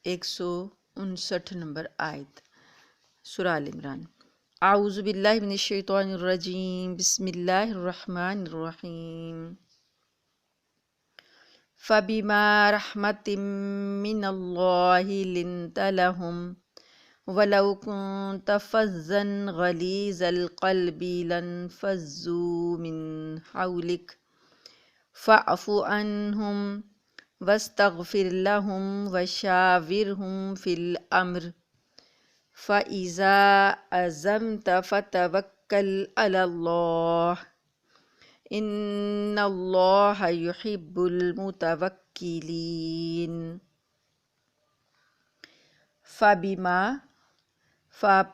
159 number آیت سورہ آل عمران۔ اعوذ باللہ من الشیطان الرجیم، بسم اللہ الرحمن الرحیم۔ فَبِمَا رَحْمَةٍ مِّنَ اللَّهِ لِنتَ لَهُمْ وَلَوْ كُنتَ فَظًّا غَلِيظَ الْقَلْبِ لَانفَضُّوا مِنْ حَوْلِكَ فَاعْفُ عَنْهُمْ وَاسْتَغْفِرْ لَهُمْ وَشَاوِرْهُمْ فِي الْأَمْرِ فَإِذَا عَزَمْتَ فَتَوَكَّلْ عَلَى اللَّهِ إِنَّ اللَّهَ يُحِبُّ الْمُتَوَكِّلِينَ۔ فَبِمَا،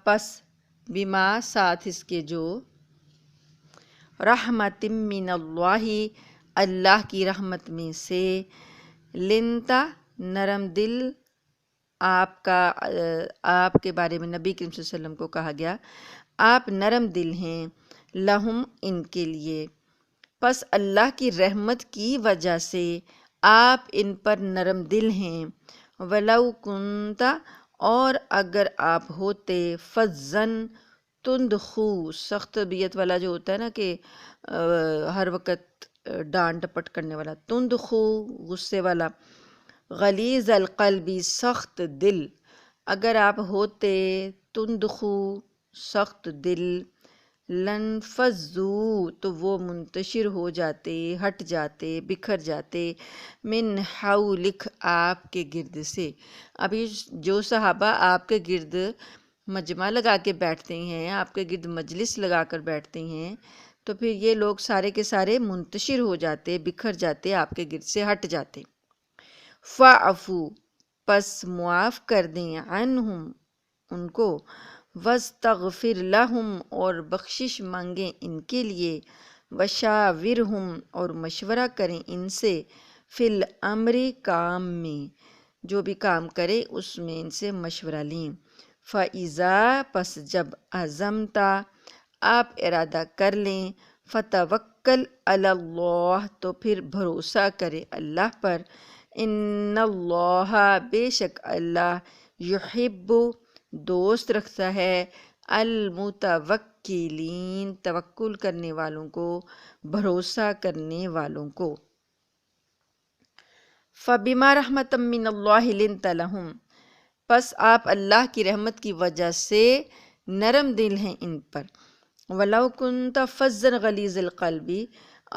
پس، بما ساتھ اس کے جو، رحمت من اللہ اللہ کی رحمت میں سے، لنتا نرم دل، آپ کے بارے میں نبی کریم صلی اللہ علیہ وسلم کو کہا گیا آپ نرم دل ہیں، لہم ان کے لیے، پس اللہ کی رحمت کی وجہ سے آپ ان پر نرم دل ہیں، وَلَوْ كُنْتَ اور اگر آپ ہوتے، فَظًّا تند خو، سخت طبیعت والا جو ہوتا ہے نا کہ ہر وقت ڈانٹ ڈپٹ کرنے والا، تند خو غصے والا، غلیظ القلبی سخت دل، اگر آپ ہوتے تند خو سخت دل، لنفضوا تو وہ منتشر ہو جاتے، ہٹ جاتے، بکھر جاتے، من حولک آپ کے گرد سے۔ ابھی جو صحابہ آپ کے گرد مجمع لگا کے بیٹھتے ہیں، آپ کے گرد مجلس لگا کر بیٹھتے ہیں، تو پھر یہ لوگ سارے کے سارے منتشر ہو جاتے، بکھر جاتے، آپ کے گرد سے ہٹ جاتے۔ فَاعْفُو پس معاف کر دیں، عنہم ان کو، وَاسْتَغْفِرْ لَهُمْ اور بخشش مانگیں ان کے لیے، وَشَاوِرْهُمْ اور مشورہ کریں ان سے، فِي الْأَمْرِ کام میں، جو بھی کام کرے اس میں ان سے مشورہ لیں۔ فَإِذَا پس جب عَزَمْتَ آپ ارادہ کر لیں، فَتَوَكَّلْ عَلَى اللَّهِ تو پھر بھروسہ کرے اللہ پر، ان اللہ بے شک اللہ، یحب دوست رکھتا ہے، المتوکلین توکل کرنے والوں کو، بھروسہ کرنے والوں کو۔ فَبِمَا رَحْمَةٍ مِّنَ اللَّهِ لِنتَ لَهُمْ پس آپ اللہ کی رحمت کی وجہ سے نرم دل ہیں ان پر، وَلَوْ كُنْتَ فَظًّا غَلِيظَ الْقَلْبِ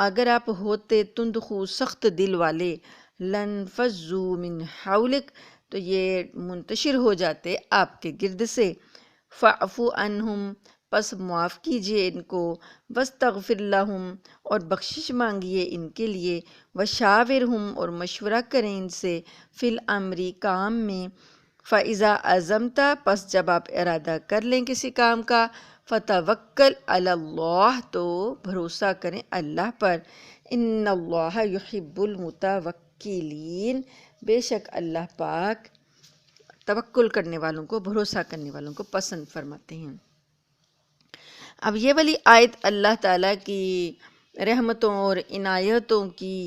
اگر آپ ہوتے تند خو سخت دل والے، لَانفَضُّوا مِنْ حَوْلِكَ تو یہ منتشر ہو جاتے آپ کے گرد سے۔ فَاعْفُ عَنْهُمْ پس معاف کیجئے ان کو، وَاسْتَغْفِرْ لَهُمْ اور بخشش مانگیے ان کے لیے، وَشَاوِرْهُمْ اور مشورہ کریں ان سے، فِي الْأَمْرِ کام میں، فَإِذَا عَزَمْتَ پس جب آپ ارادہ کر لیں کسی کام کا، فَتَوَكَّلْ عَلَى اللَّهِ تو بھروسہ کریں اللہ پر، ان اللہ یحب المتوکلین بے شک اللہ پاک توکل کرنے والوں کو، بھروسہ کرنے والوں کو پسند فرماتے ہیں۔ اب یہ والی آیت اللہ تعالیٰ کی رحمتوں اور عنایتوں کی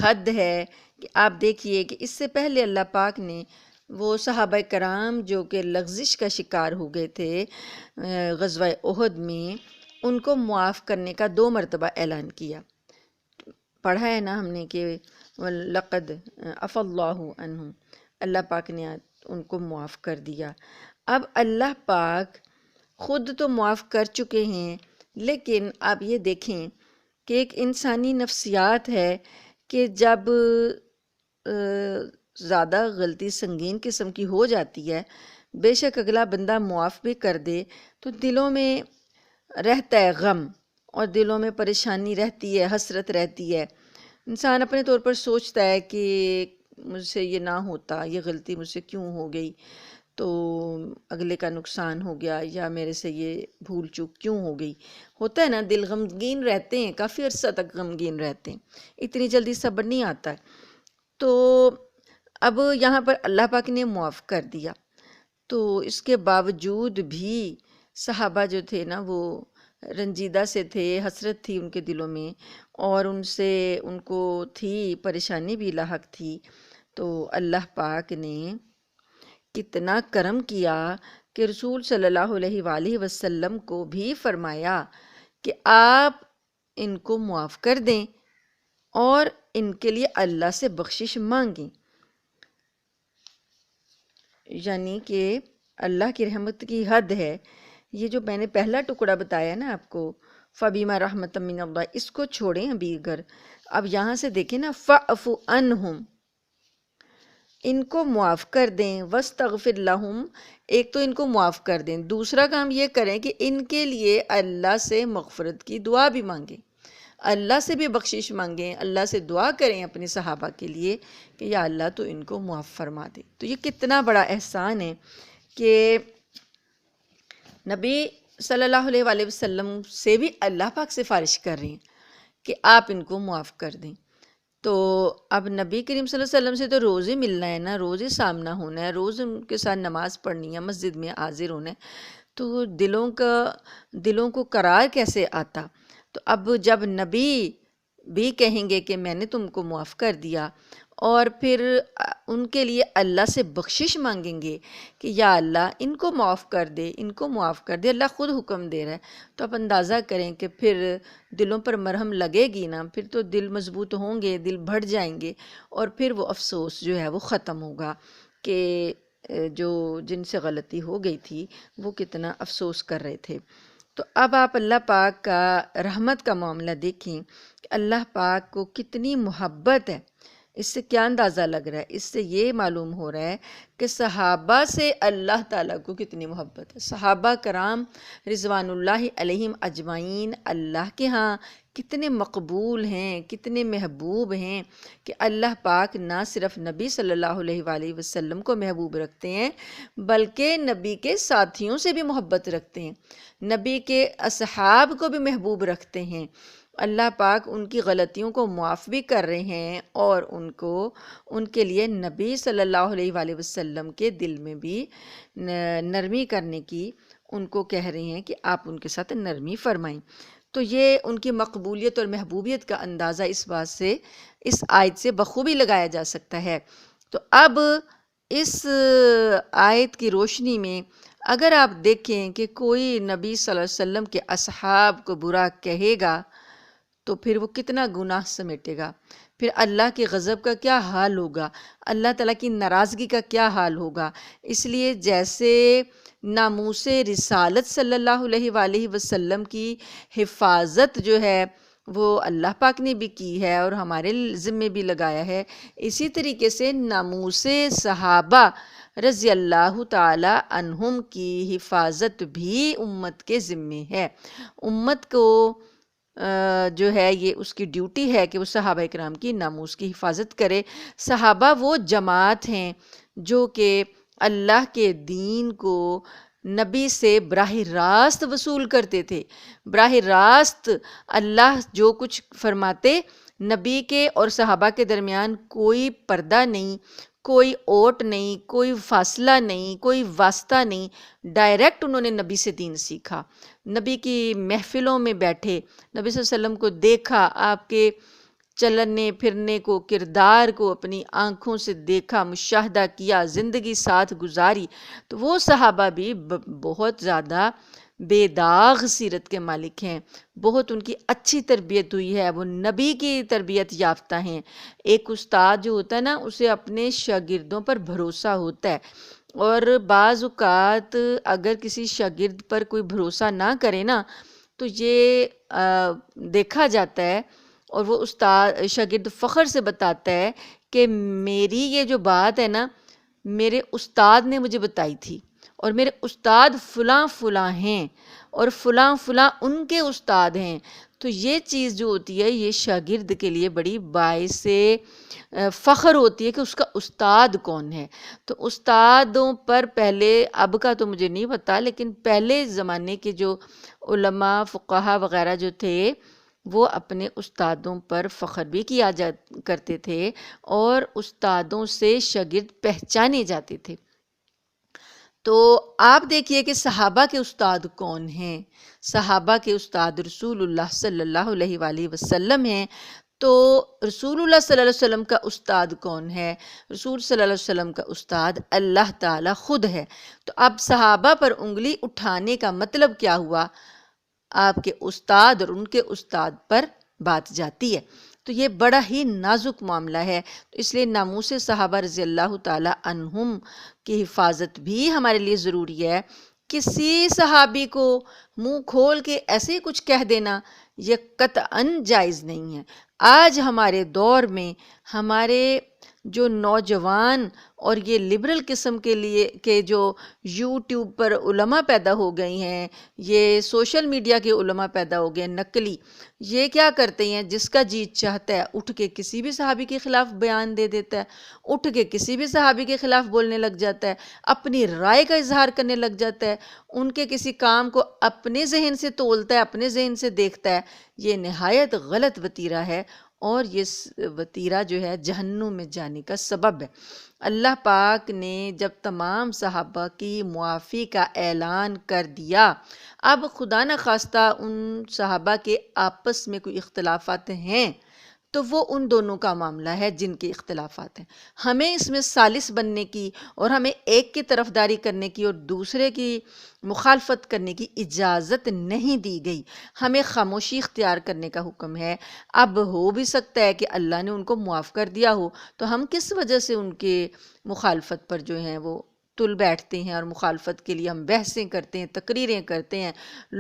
حد ہے کہ آپ دیکھیے کہ اس سے پہلے اللہ پاک نے وہ صحابہ کرام جو کہ لغزش کا شکار ہو گئے تھے غزوہ احد میں، ان کو معاف کرنے کا 2 مرتبہ اعلان کیا۔ پڑھا ہے نا ہم نے کہ لَقَدْ عَفَا اللَّهُ عَنْهُمْ اللہ پاک نے ان کو معاف کر دیا۔ اب اللہ پاک خود تو معاف کر چکے ہیں، لیکن آپ یہ دیکھیں کہ ایک انسانی نفسیات ہے کہ جب زیادہ غلطی سنگین قسم کی ہو جاتی ہے، بے شک اگلا بندہ معاف بھی کر دے تو دلوں میں رہتا ہے غم، اور دلوں میں پریشانی رہتی ہے، حسرت رہتی ہے۔ انسان اپنے طور پر سوچتا ہے کہ مجھ سے یہ نہ ہوتا، یہ غلطی مجھ سے کیوں ہو گئی، تو اگلے کا نقصان ہو گیا، یا میرے سے یہ بھول چوک کیوں ہو گئی، ہوتا ہے نا، دل غمگین رہتے ہیں، کافی عرصہ تک غمگین رہتے ہیں، اتنی جلدی صبر نہیں آتا ہے۔ تو اب یہاں پر اللہ پاک نے معاف کر دیا، تو اس کے باوجود بھی صحابہ جو تھے نا وہ رنجیدہ سے تھے، حسرت تھی ان کے دلوں میں، اور ان کو تھی پریشانی بھی لاحق تھی۔ تو اللہ پاک نے کتنا کرم کیا کہ رسول صلی اللہ علیہ وآلہ وسلم کو بھی فرمایا کہ آپ ان کو معاف کر دیں اور ان کے لیے اللہ سے بخشش مانگیں. یعنی کہ اللہ کی رحمت کی حد ہے. یہ جو میں نے پہلا ٹکڑا بتایا نا آپ کو، فَبِمَا رَحْمَةٍ مِّنَ اللَّهِ، اس کو چھوڑیں ابھی. اگر اب یہاں سے دیکھیں نا، فَاعْفُ عَنْهُمْ، ان کو معاف کر دیں، وَاسْتَغْفِرْ لَهُمْ، ایک تو ان کو معاف کر دیں، دوسرا کام یہ کریں کہ ان کے لیے اللہ سے مغفرت کی دعا بھی مانگیں، اللہ سے بھی بخشش مانگیں، اللہ سے دعا کریں اپنے صحابہ کے لیے کہ یا اللہ تو ان کو معاف فرما دے. تو یہ کتنا بڑا احسان ہے کہ نبی صلی اللہ علیہ وآلہ وسلم سے بھی اللہ پاک سفارش کر رہے ہیں کہ آپ ان کو معاف کر دیں. تو اب نبی کریم صلی اللہ علیہ وسلم سے تو روز ہی ملنا ہے نا، روز ہی سامنا ہونا ہے، روز ان کے ساتھ نماز پڑھنی ہے، مسجد میں حاضر ہونا ہے. تو دلوں کو قرار کیسے آتا؟ تو اب جب نبی بھی کہیں گے کہ میں نے تم کو معاف کر دیا، اور پھر ان کے لیے اللہ سے بخشش مانگیں گے کہ یا اللہ ان کو معاف کر دے، ان کو معاف کر دے، اللہ خود حکم دے رہا ہے. تو آپ اندازہ کریں کہ پھر دلوں پر مرہم لگے گی نا، پھر تو دل مضبوط ہوں گے، دل بڑھ جائیں گے، اور پھر وہ افسوس جو ہے وہ ختم ہوگا کہ جن سے غلطی ہو گئی تھی وہ کتنا افسوس کر رہے تھے. تو اب آپ اللہ پاک کا رحمت کا معاملہ دیکھیں کہ اللہ پاک کو کتنی محبت ہے. اس سے کیا اندازہ لگ رہا ہے؟ اس سے یہ معلوم ہو رہا ہے کہ صحابہ سے اللہ تعالیٰ کو کتنی محبت ہے. صحابہ کرام رضوان اللہ علیہم اجمعین اللہ کے ہاں کتنے مقبول ہیں، کتنے محبوب ہیں کہ اللہ پاک نہ صرف نبی صلی اللہ علیہ وآلہ وسلم کو محبوب رکھتے ہیں بلکہ نبی کے ساتھیوں سے بھی محبت رکھتے ہیں، نبی کے اصحاب کو بھی محبوب رکھتے ہیں. اللہ پاک ان کی غلطیوں کو معاف بھی کر رہے ہیں اور ان کے لیے نبی صلی اللہ علیہ وآلہ وسلم کے دل میں بھی نرمی کرنے کی ان کو کہہ رہے ہیں کہ آپ ان کے ساتھ نرمی فرمائیں. تو یہ ان کی مقبولیت اور محبوبیت کا اندازہ اس بات سے، اس آیت سے بخوبی لگایا جا سکتا ہے. تو اب اس آیت کی روشنی میں اگر آپ دیکھیں کہ کوئی نبی صلی اللہ علیہ وسلم کے اصحاب کو برا کہے گا تو پھر وہ کتنا گناہ سمیٹے گا، پھر اللہ کے غضب کا کیا حال ہوگا، اللہ تعالیٰ کی ناراضگی کا کیا حال ہوگا. اس لیے جیسے ناموس رسالت صلی اللہ علیہ وآلہ وسلم کی حفاظت جو ہے وہ اللہ پاک نے بھی کی ہے اور ہمارے ذمے بھی لگایا ہے، اسی طریقے سے ناموس صحابہ رضی اللہ تعالی عنہم کی حفاظت بھی امت کے ذمے ہے. امت کو جو ہے یہ اس کی ڈیوٹی ہے کہ وہ صحابہ کرام کی ناموس کی حفاظت کرے. صحابہ وہ جماعت ہیں جو کہ اللہ کے دین کو نبی سے براہ راست وصول کرتے تھے. براہ راست اللہ جو کچھ فرماتے، نبی کے اور صحابہ کے درمیان کوئی پردہ نہیں، کوئی اوٹ نہیں، کوئی فاصلہ نہیں، کوئی واسطہ نہیں، ڈائریکٹ انہوں نے نبی سے دین سیکھا. نبی کی محفلوں میں بیٹھے، نبی صلی اللہ علیہ وسلم کو دیکھا، آپ کے چلنے پھرنے کو، کردار کو اپنی آنکھوں سے دیکھا، مشاہدہ کیا، زندگی ساتھ گزاری. تو وہ صحابہ بھی بہت زیادہ بے داغ سیرت کے مالک ہیں، بہت ان کی اچھی تربیت ہوئی ہے، وہ نبی کی تربیت یافتہ ہیں. ایک استاد جو ہوتا ہے نا، اسے اپنے شاگردوں پر بھروسہ ہوتا ہے، اور بعض اوقات اگر کسی شاگرد پر کوئی بھروسہ نہ کرے نا تو یہ دیکھا جاتا ہے، اور وہ شاگرد فخر سے بتاتا ہے کہ میری یہ جو بات ہے نا میرے استاد نے مجھے بتائی تھی، اور میرے استاد فلاں فلاں ہیں، اور فلاں فلاں ان کے استاد ہیں. تو یہ چیز جو ہوتی ہے یہ شاگرد کے لیے بڑی باعث فخر ہوتی ہے کہ اس کا استاد کون ہے. تو استادوں پر پہلے، اب کا تو مجھے نہیں پتا، لیکن پہلے زمانے کے جو علماء فقہا وغیرہ جو تھے وہ اپنے استادوں پر فخر بھی کیا کرتے تھے، اور استادوں سے شاگرد پہچانے جاتے تھے. تو آپ دیکھیے کہ صحابہ کے استاد کون ہیں. صحابہ کے استاد رسول اللہ صلی اللہ علیہ وآلہ وسلم ہیں. تو رسول اللہ صلی اللہ علیہ وسلم کا استاد کون ہے؟ رسول صلی اللہ علیہ وسلم کا استاد اللہ تعالیٰ خود ہے۔ تو اب صحابہ پر انگلی اٹھانے کا مطلب کیا ہوا؟ آپ کے استاد اور ان کے استاد پر بات جاتی ہے۔ تو یہ بڑا ہی نازک معاملہ ہے، تو اس لیے ناموس صحابہ رضی اللہ تعالیٰ عنہم کی حفاظت بھی ہمارے لیے ضروری ہے۔ کسی صحابی کو منہ کھول کے ایسے ہی کچھ کہہ دینا یہ قطعاً جائز نہیں ہے۔ آج ہمارے دور میں ہمارے جو نوجوان اور یہ لبرل قسم کے جو یوٹیوب پر علماء پیدا ہو گئی ہیں، یہ سوشل میڈیا کے علماء پیدا ہو گئے ہیں نقلی، یہ کیا کرتے ہیں؟ جس کا جی چاہتا ہے اٹھ کے کسی بھی صحابی کے خلاف بیان دے دیتا ہے، اٹھ کے کسی بھی صحابی کے خلاف بولنے لگ جاتا ہے، اپنی رائے کا اظہار کرنے لگ جاتا ہے، ان کے کسی کام کو اپنے ذہن سے تولتا ہے، اپنے ذہن سے دیکھتا ہے۔ یہ نہایت غلط وتیرہ ہے، اور یہ وتیرہ جو ہے جہنم میں جانے کا سبب ہے۔ اللہ پاک نے جب تمام صحابہ کی معافی کا اعلان کر دیا، اب خدا نخواستہ ان صحابہ کے آپس میں کوئی اختلافات ہیں تو وہ ان دونوں کا معاملہ ہے جن کے اختلافات ہیں۔ ہمیں اس میں ثالث بننے کی اور ہمیں ایک کی طرفداری کرنے کی اور دوسرے کی مخالفت کرنے کی اجازت نہیں دی گئی، ہمیں خاموشی اختیار کرنے کا حکم ہے۔ اب ہو بھی سکتا ہے کہ اللہ نے ان کو معاف کر دیا ہو، تو ہم کس وجہ سے ان کے مخالفت پر جو ہیں وہ تل بیٹھتے ہیں، اور مخالفت کے لیے ہم بحثیں کرتے ہیں، تقریریں کرتے ہیں،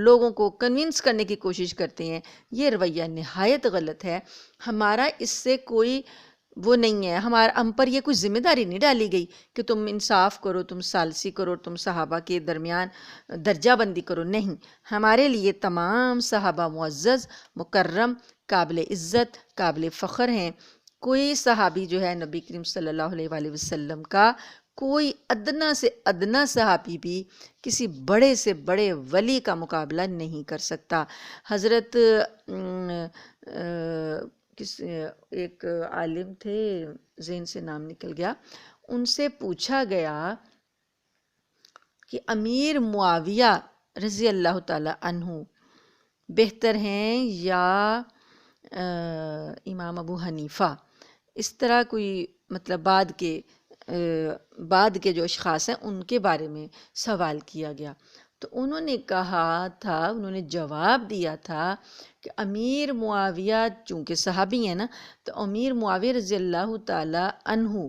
لوگوں کو کنونس کرنے کی کوشش کرتے ہیں۔ یہ رویہ نہایت غلط ہے۔ ہمارا اس سے کوئی وہ نہیں ہے، ہم پر یہ کوئی ذمہ داری نہیں ڈالی گئی کہ تم انصاف کرو، تم ثالثی کرو، تم صحابہ کے درمیان درجہ بندی کرو۔ نہیں، ہمارے لیے تمام صحابہ معزز، مکرم، قابل عزت، قابل فخر ہیں۔ کوئی صحابی جو ہے نبی کریم صلی اللہ علیہ وآلہ وسلم کا، کوئی ادنا سے ادنا صحابی بھی کسی بڑے سے بڑے ولی کا مقابلہ نہیں کر سکتا۔ حضرت ایک عالم تھے، ذہن سے نام نکل گیا، ان سے پوچھا گیا کہ امیر معاویہ رضی اللہ تعالی عنہ بہتر ہیں یا امام ابو حنیفہ؟ اس طرح کوئی مطلب بعد کے جو اشخاص ہیں ان کے بارے میں سوال کیا گیا، تو انہوں نے کہا تھا، انہوں نے جواب دیا تھا کہ امیر معاویہ چونکہ صحابی ہیں نا، تو امیر معاویہ رضی اللہ تعالی عنہ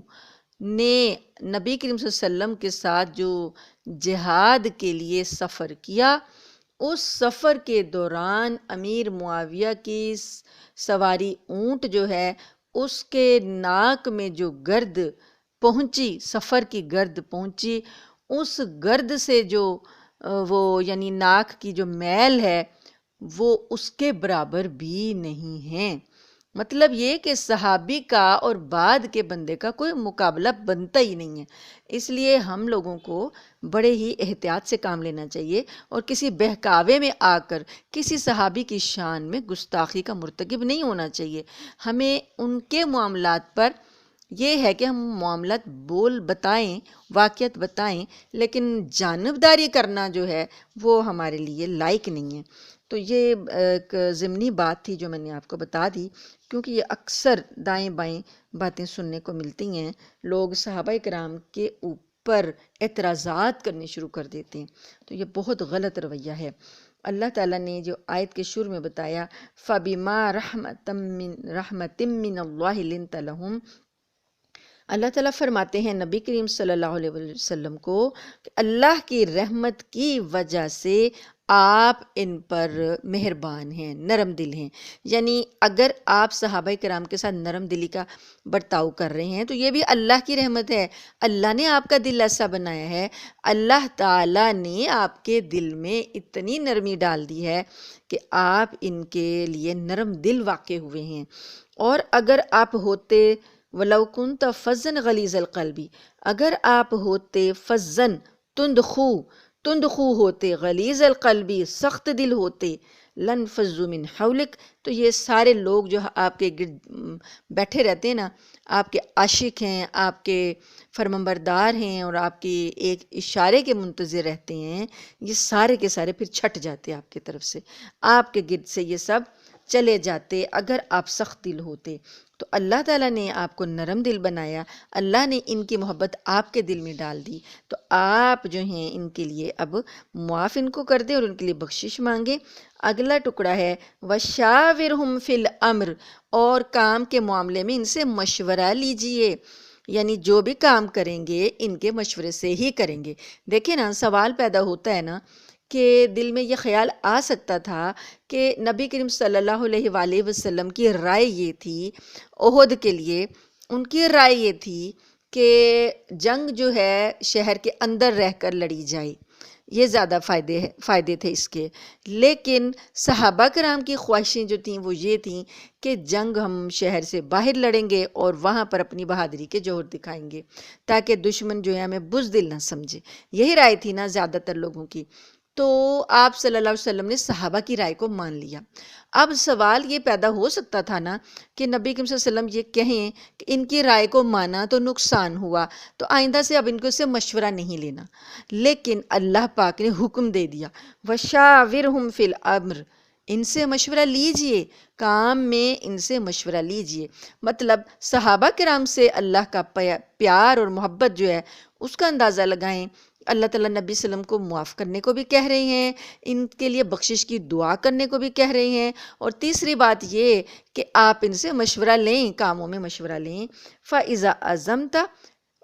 نے نبی کریم صلی اللہ علیہ وسلم کے ساتھ جو جہاد کے لیے سفر کیا، اس سفر کے دوران امیر معاویہ کی سواری اونٹ جو ہے، اس کے ناک میں جو گرد پہنچی، سفر کی گرد پہنچی، اس گرد سے جو وہ یعنی ناک کی جو میل ہے وہ اس کے برابر بھی نہیں ہے۔ مطلب یہ کہ صحابی کا اور بعد کے بندے کا کوئی مقابلہ بنتا ہی نہیں ہے۔ اس لیے ہم لوگوں کو بڑے ہی احتیاط سے کام لینا چاہیے، اور کسی بہکاوے میں آ کر کسی صحابی کی شان میں گستاخی کا مرتکب نہیں ہونا چاہیے۔ ہمیں ان کے معاملات پر یہ ہے کہ ہم معاملات بتائیں، واقعات بتائیں، لیکن جانبداری کرنا جو ہے وہ ہمارے لیے لائق نہیں ہے۔ تو یہ ایک ضمنی بات تھی جو میں نے آپ کو بتا دی، کیونکہ یہ اکثر دائیں بائیں باتیں سننے کو ملتی ہیں، لوگ صحابہ کرام کے اوپر اعتراضات کرنے شروع کر دیتے ہیں، تو یہ بہت غلط رویہ ہے۔ اللہ تعالیٰ نے جو آیت کے شروع میں بتایا فَبِمَا رَحْمَةٍ مِّنَ اللَّهِ لِنْتَ لَهُمْ، اللہ تعالیٰ فرماتے ہیں نبی کریم صلی اللہ علیہ وسلم کو کہ اللہ کی رحمت کی وجہ سے آپ ان پر مہربان ہیں، نرم دل ہیں۔ یعنی اگر آپ صحابہ کرام کے ساتھ نرم دلی کا برتاؤ کر رہے ہیں تو یہ بھی اللہ کی رحمت ہے، اللہ نے آپ کا دل ایسا بنایا ہے، اللہ تعالیٰ نے آپ کے دل میں اتنی نرمی ڈال دی ہے کہ آپ ان کے لیے نرم دل واقع ہوئے ہیں۔ اور اگر آپ ہوتے وَلَوْ كُنْتَ فَظًّا غَلِيظَ الْقَلْبِ، اگر آپ ہوتے فَظًّا تند خو ہوتے، غلیظ القلبی سخت دل ہوتے، لَانْفَضُّوا مِنْ حَوْلِكَ، تو یہ سارے لوگ جو آپ کے گرد بیٹھے رہتے ہیں نا، آپ کے عاشق ہیں، آپ کے فرمانبردار ہیں، اور آپ کے ایک اشارے کے منتظر رہتے ہیں، یہ سارے کے سارے پھر چھٹ جاتے ہیں آپ کی طرف سے، آپ کے گرد سے یہ سب چلے جاتے اگر آپ سخت دل ہوتے۔ تو اللہ تعالیٰ نے آپ کو نرم دل بنایا، اللہ نے ان کی محبت آپ کے دل میں ڈال دی، تو آپ جو ہیں ان کے لیے اب معاف ان کو کر دیں اور ان کے لیے بخشش مانگیں۔ اگلا ٹکڑا ہے وَشَاوِرْهُمْ فِي الْأَمْرِ، اور کام کے معاملے میں ان سے مشورہ لیجئے، یعنی جو بھی کام کریں گے ان کے مشورے سے ہی کریں گے۔ دیکھیں نا، سوال پیدا ہوتا ہے نا کہ دل میں یہ خیال آ سکتا تھا کہ نبی کریم صلی اللہ علیہ وآلہ وسلم کی رائے یہ تھی احد کے لیے، ان کی رائے یہ تھی کہ جنگ جو ہے شہر کے اندر رہ کر لڑی جائے، یہ زیادہ فائدے تھے اس کے، لیکن صحابہ کرام کی خواہشیں جو تھیں وہ یہ تھیں کہ جنگ ہم شہر سے باہر لڑیں گے اور وہاں پر اپنی بہادری کے جوہر دکھائیں گے تاکہ دشمن جو ہے ہمیں بزدل نہ سمجھے۔ یہی رائے تھی نا زیادہ تر لوگوں کی۔ تو آپ صلی اللہ علیہ وسلم نے صحابہ کی رائے کو مان لیا۔ اب سوال یہ پیدا ہو سکتا تھا نا کہ نبی کریم صلی اللہ علیہ وسلم یہ کہیں کہ ان کی رائے کو مانا تو نقصان ہوا، تو آئندہ سے اب ان کو سے مشورہ نہیں لینا، لیکن اللہ پاک نے حکم دے دیا وَشَاوِرْهُمْ فِي الْأَمْرِ، ان سے مشورہ لیجئے، کام میں ان سے مشورہ لیجئے۔ مطلب صحابہ کرام سے اللہ کا پیار اور محبت جو ہے اس کا اندازہ لگائیں۔ اللہ تعالیٰ نبی صلی اللہ علیہ وسلم کو معاف کرنے کو بھی کہہ رہے ہیں، ان کے لیے بخشش کی دعا کرنے کو بھی کہہ رہے ہیں، اور تیسری بات یہ کہ آپ ان سے مشورہ لیں، کاموں میں مشورہ لیں۔ فَإِذَا عَزَمْتَ،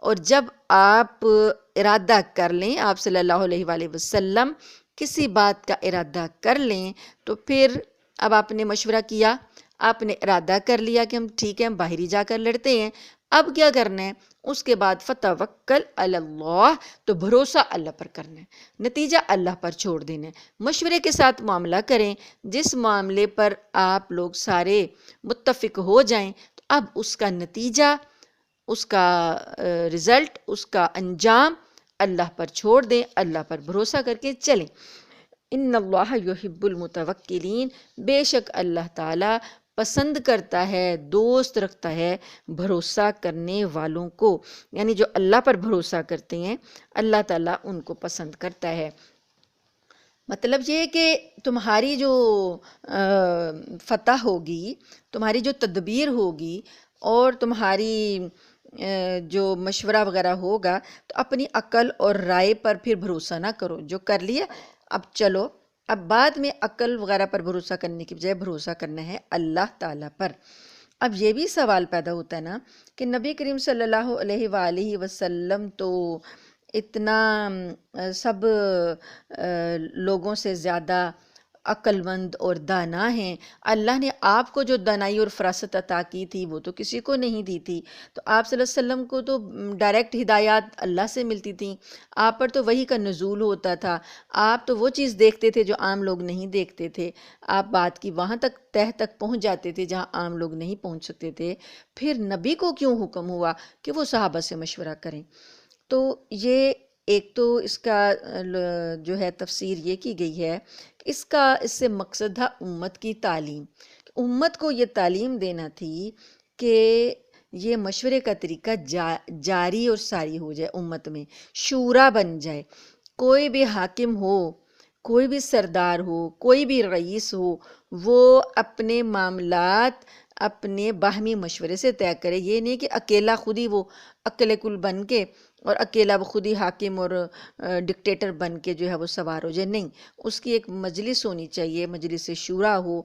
اور جب آپ ارادہ کر لیں، آپ صلی اللہ علیہ وآلہ وسلم کسی بات کا ارادہ کر لیں، تو پھر اب آپ نے مشورہ کیا، آپ نے ارادہ کر لیا کہ ہم ٹھیک ہے ہم باہر ہی جا کر لڑتے ہیں، اب کیا کرنا ہے؟ اس کے بعد فَتَوَكَّلْ عَلَى اللَّهِ، تو بھروسہ اللہ پر کرنا ہے، نتیجہ اللہ پر چھوڑ دینا ہے۔ مشورے کے ساتھ معاملہ کریں، جس معاملے پر آپ لوگ سارے متفق ہو جائیں تو اب اس کا نتیجہ، اس کا رزلٹ، اس کا انجام اللہ پر چھوڑ دیں، اللہ پر بھروسہ کر کے چلیں۔ ان اللہ یحب المتوکلین، بے شک اللہ تعالیٰ پسند کرتا ہے، دوست رکھتا ہے بھروسہ کرنے والوں کو، یعنی جو اللہ پر بھروسہ کرتے ہیں اللہ تعالیٰ ان کو پسند کرتا ہے۔ مطلب یہ کہ تمہاری جو فتح ہوگی، تمہاری جو تدبیر ہوگی اور تمہاری جو مشورہ وغیرہ ہوگا، تو اپنی عقل اور رائے پر پھر بھروسہ نہ کرو، جو کر لیا اب چلو، اب بعد میں عقل وغیرہ پر بھروسہ کرنے کی بجائے بھروسہ کرنا ہے اللہ تعالیٰ پر۔ اب یہ بھی سوال پیدا ہوتا ہے نا کہ نبی کریم صلی اللہ علیہ وآلہ وسلم تو اتنا سب لوگوں سے زیادہ عقل مند اور دانا ہیں، اللہ نے آپ کو جو دانائی اور فراست عطا کی تھی وہ تو کسی کو نہیں دی تھی، تو آپ صلی اللہ علیہ وسلم کو تو ڈائریکٹ ہدایات اللہ سے ملتی تھیں، آپ پر تو وحی کا نزول ہوتا تھا، آپ تو وہ چیز دیکھتے تھے جو عام لوگ نہیں دیکھتے تھے، آپ بات کی وہاں تک تہ تک پہنچ جاتے تھے جہاں عام لوگ نہیں پہنچ سکتے تھے، پھر نبی کو کیوں حکم ہوا کہ وہ صحابہ سے مشورہ کریں؟ تو یہ ایک تو اس کا جو ہے تفسیر یہ کی گئی ہے کہ اس سے مقصد تھا امت کی تعلیم، امت کو یہ تعلیم دینا تھی کہ یہ مشورے کا طریقہ جاری اور ساری ہو جائے، امت میں شورا بن جائے، کوئی بھی حاکم ہو، کوئی بھی سردار ہو، کوئی بھی رئیس ہو، وہ اپنے معاملات اپنے باہمی مشورے سے طے کرے، یہ نہیں کہ اکیلا خود ہی وہ عقل کل بن کے اور اکیلا وہ خود ہی حاکم اور ڈکٹیٹر بن کے جو ہے وہ سوار ہو جائے، نہیں، اس کی ایک مجلس ہونی چاہیے، مجلس شورا ہو،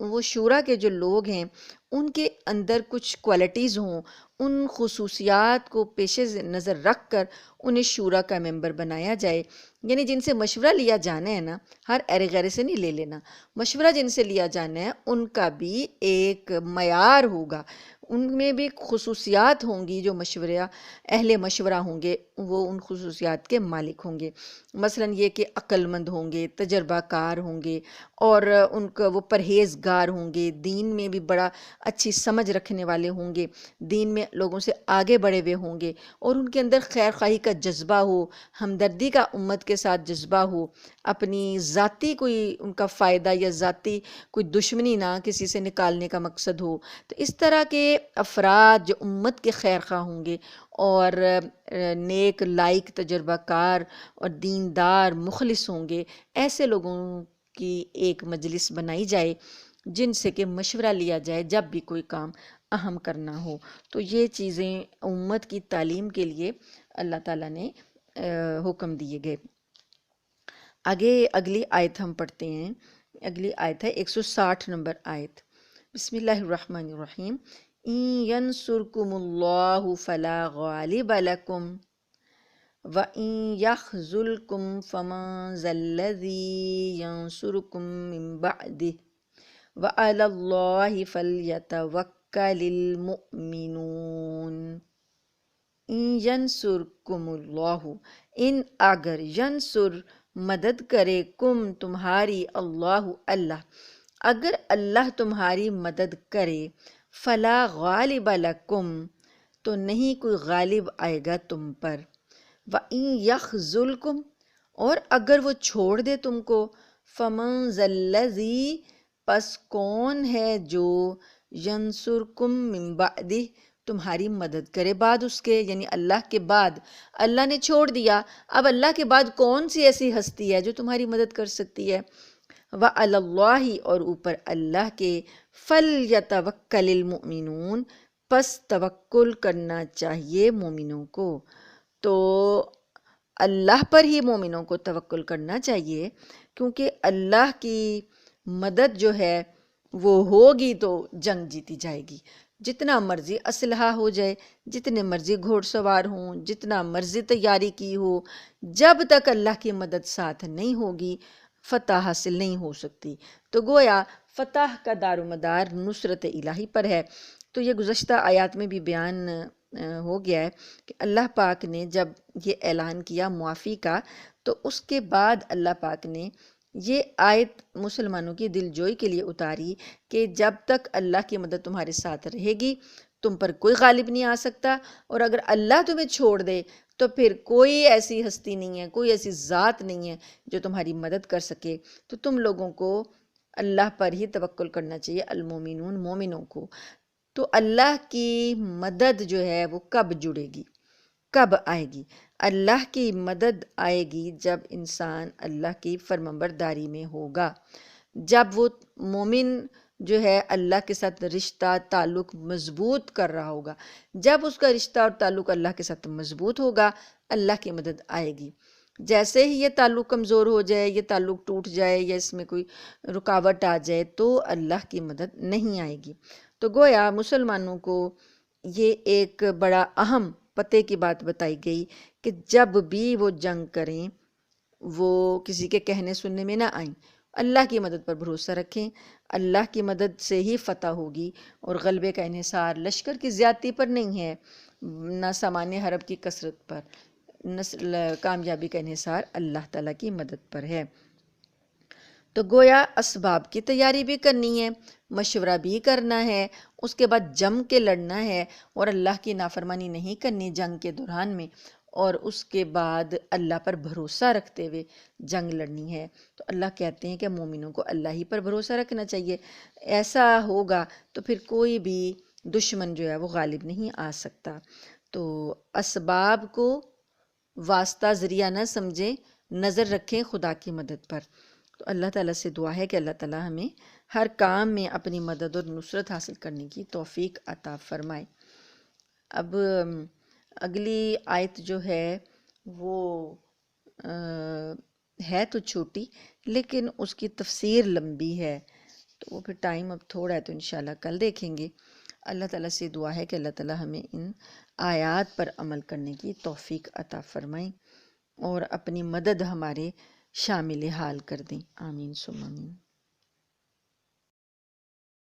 وہ شورا کے جو لوگ ہیں ان کے اندر کچھ کوالٹیز ہوں، ان خصوصیات کو پیش نظر رکھ کر انہیں شورا کا ممبر بنایا جائے، یعنی جن سے مشورہ لیا جانا ہے نا، ہر ایرے غیرے سے نہیں لے لینا، مشورہ جن سے لیا جانا ہے ان کا بھی ایک معیار ہوگا، ان میں بھی خصوصیات ہوں گی، جو اہل مشورہ ہوں گے وہ ان خصوصیات کے مالک ہوں گے، مثلا یہ کہ عقل مند ہوں گے، تجربہ کار ہوں گے، اور ان کا وہ پرہیزگار ہوں گے، دین میں بھی بڑا اچھی سمجھ رکھنے والے ہوں گے، دین میں لوگوں سے آگے بڑھے ہوئے ہوں گے، اور ان کے اندر خیر خواہی کا جذبہ ہو، ہمدردی کا امت کے ساتھ جذبہ ہو، اپنی ذاتی کوئی ان کا فائدہ یا ذاتی کوئی دشمنی نہ کسی سے نکالنے کا مقصد ہو، تو اس طرح کے افراد جو امت کے خیر خواہ ہوں گے اور نیک لائق تجربہ کار اور دیندار مخلص ہوں گے، ایسے لوگوں کی ایک مجلس بنائی جائے جن سے کہ مشورہ لیا جائے جب بھی کوئی کام اہم کرنا ہو۔ تو یہ چیزیں امت کی تعلیم کے لیے اللہ تعالیٰ نے حکم دیے گئے۔ آگے اگلی آیت ہم پڑھتے ہیں۔ اگلی آیت ہے 160 نمبر آیت۔ بسم اللہ الرحمن الرحیم۔ ان ینصرکم اللہ فلا غالب لکم وَإِن يَخْذُلْكُمْ فَمَن ذَا الَّذِي يَنصُرُكُم مِّن بَعْدِهِ وَعَلَى اللَّهِ فَلْيَتَوَكَّلِ الْمُؤْمِنُونَ۔ ان ینصرکم اللہ، ان اگر، ینصر مدد کرے، کم تمہاری، اللہ اللہ، اگر اللہ تمہاری مدد کرے، فلا غالب لکم تو نہیں کوئی غالب آئے گا تم پر، وَإِن يَخْذُلْكُمْ اور اگر وہ چھوڑ دے تم کو، فَمَن ذَا الَّذِي پس کون ہے جو، يَنصُرْكُم مِّن بَعْدِهِ تمہاری مدد کرے بعد اس کے، یعنی اللہ کے بعد اللہ نے چھوڑ دیا، اب اللہ کے بعد کون سی ایسی ہستی ہے جو تمہاری مدد کر سکتی ہے۔ وَعَلَى اللَّهِ اور اوپر اللہ کے، فَلْيَتَوَكَّلِ الْمُؤْمِنُونَ پس توکل کرنا چاہیے مومنوں کو۔ تو اللہ پر ہی مومنوں کو توکل کرنا چاہیے، کیونکہ اللہ کی مدد جو ہے وہ ہوگی تو جنگ جیتی جائے گی۔ جتنا مرضی اسلحہ ہو جائے، جتنے مرضی گھوڑ سوار ہوں، جتنا مرضی تیاری کی ہو، جب تک اللہ کی مدد ساتھ نہیں ہوگی فتح حاصل نہیں ہو سکتی۔ تو گویا فتح کا دار و مدار نصرت الہی پر ہے۔ تو یہ گزشتہ آیات میں بھی بیان ہو گیا ہے کہ اللہ پاک نے جب یہ اعلان کیا معافی کا، تو اس کے بعد اللہ پاک نے یہ آیت مسلمانوں کی دل جوئی کے لیے اتاری کہ جب تک اللہ کی مدد تمہارے ساتھ رہے گی تم پر کوئی غالب نہیں آ سکتا، اور اگر اللہ تمہیں چھوڑ دے تو پھر کوئی ایسی ہستی نہیں ہے، کوئی ایسی ذات نہیں ہے جو تمہاری مدد کر سکے۔ تو تم لوگوں کو اللہ پر ہی توکل کرنا چاہیے، المومنون مومنوں کو۔ تو اللہ کی مدد جو ہے وہ کب جڑے گی، کب آئے گی؟ اللہ کی مدد آئے گی جب انسان اللہ کی فرمانبرداری میں ہوگا، جب وہ مومن جو ہے اللہ کے ساتھ رشتہ تعلق مضبوط کر رہا ہوگا۔ جب اس کا رشتہ اور تعلق اللہ کے ساتھ مضبوط ہوگا اللہ کی مدد آئے گی۔ جیسے ہی یہ تعلق کمزور ہو جائے، یہ تعلق ٹوٹ جائے یا اس میں کوئی رکاوٹ آ جائے تو اللہ کی مدد نہیں آئے گی۔ تو گویا مسلمانوں کو یہ ایک بڑا اہم پتے کی بات بتائی گئی کہ جب بھی وہ جنگ کریں وہ کسی کے کہنے سننے میں نہ آئیں، اللہ کی مدد پر بھروسہ رکھیں۔ اللہ کی مدد سے ہی فتح ہوگی، اور غلبے کا انحصار لشکر کی زیادتی پر نہیں ہے، نہ سامان حرب کی کثرت پر، کامیابی کا انحصار اللہ تعالیٰ کی مدد پر ہے۔ تو گویا اسباب کی تیاری بھی کرنی ہے، مشورہ بھی کرنا ہے، اس کے بعد جم کے لڑنا ہے، اور اللہ کی نافرمانی نہیں کرنی جنگ کے دوران میں، اور اس کے بعد اللہ پر بھروسہ رکھتے ہوئے جنگ لڑنی ہے۔ تو اللہ کہتے ہیں کہ مومنوں کو اللہ ہی پر بھروسہ رکھنا چاہیے۔ ایسا ہوگا تو پھر کوئی بھی دشمن جو ہے وہ غالب نہیں آ سکتا۔ تو اسباب کو واسطہ ذریعہ نہ سمجھیں، نظر رکھیں خدا کی مدد پر۔ تو اللہ تعالیٰ سے دعا ہے کہ اللہ تعالیٰ ہمیں ہر کام میں اپنی مدد اور نصرت حاصل کرنے کی توفیق عطا فرمائے۔ اب اگلی آیت جو ہے وہ ہے تو چھوٹی لیکن اس کی تفسیر لمبی ہے، تو وہ پھر ٹائم اب تھوڑا ہے تو انشاءاللہ کل دیکھیں گے۔ اللہ تعالیٰ سے دعا ہے کہ اللہ تعالیٰ ہمیں ان آیات پر عمل کرنے کی توفیق عطا فرمائیں اور اپنی مدد ہمارے شامل حال کر دیں۔ آمین ثم آمین۔